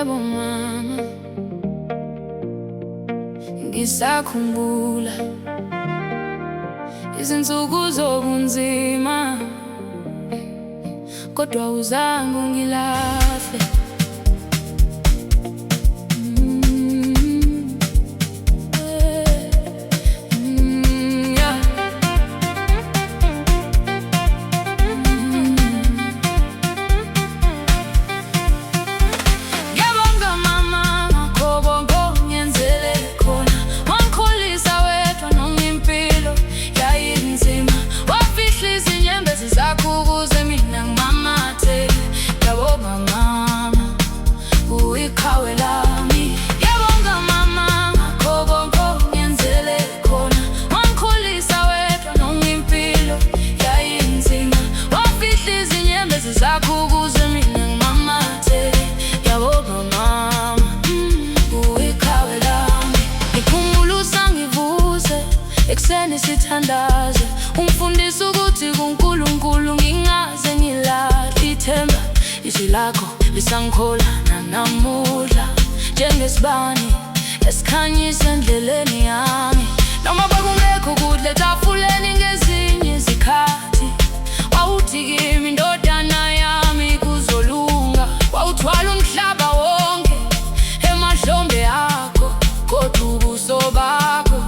Yebo mama, ngisakhumbula izinsuku zobunzima, kodwa uzange ungilahle. Ekuseni sithandaze, umfundisi ukuthi kuNkulunkulu ngingaze ngilahle ithemba. Izwi lakho lisangikhola nanamuhla, njengesibani esikhanyisa endleleni yami. Noma bekungekho kudla etafuleni ngezinye izikhathi, wawuthi kimi ndodana yami kuzolunga. Wawuthwala umhlaba wonke emahlombe akho, kodwa ubuso bakho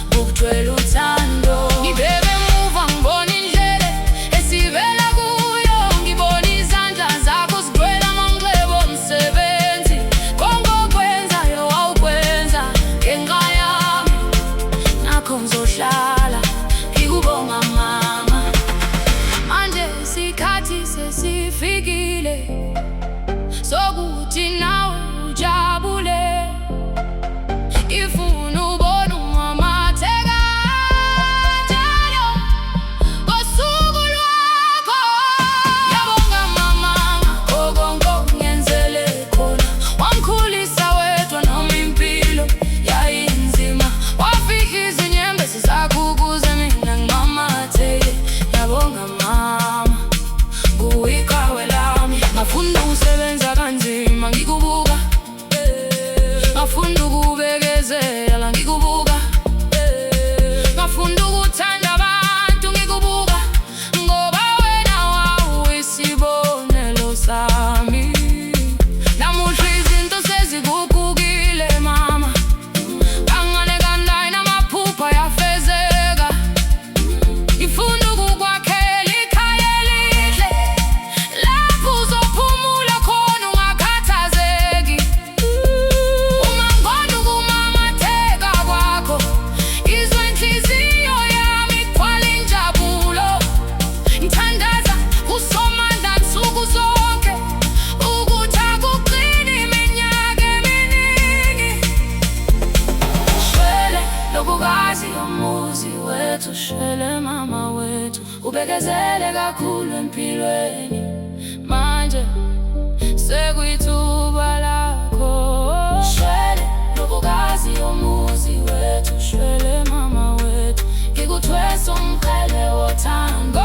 bugcwele uthando. Ngibheke emuva ngibona indlela esivela kuyo, ngibona izandla zakho zigcwele amanxeba omsebenzi. Konke okwenzayo wawukwenza ngenxa yami, ngakho ngizohlala ngikubonga mama. Manje isikhathi sesifikile sokuthi nawe ujabule. Ifuna ubona umamatheka njalo ngosuku lwakho. Ngiyabonga mama ngakho konke ongenzele khona. Wamkhulisa wedwa noma impilo yayinzima, wafihla izinyembezi zakho ukuze mina ngimamatheke. Ngiyabonga mama, uyiqhawe lami. Ngafunda ukusebenza kanzima ngikubuka, ngafunda ukubekezela ngikubuka, ngafunda ukuthanda abantu ngikubuka, ngoba wena wawuyisibonelo sami. Namuhla izinto sezigugukile mama, kangane kanjani amaphupha yafezeka. Ngifuna ukukwakhela ikhaya elihle, lapho uzophumula khona ungakhathazeki. Uma ngibona ukumamatheka kwakho, izwa inhliziyo yami igcwala injabulo. Ngithandaza uSomandla nsuku zonke, ukuthi akugcini iminyaka eminingi. Shwele lobukazi yomuzi wethu, shwele mama wethu, ubekezele kakhulu empilweni. Manje sekuyithuba lakho. Shwele lobukazi yomuzi wethu, shwele mama wethu, ngikuthwesa umqhele wothando.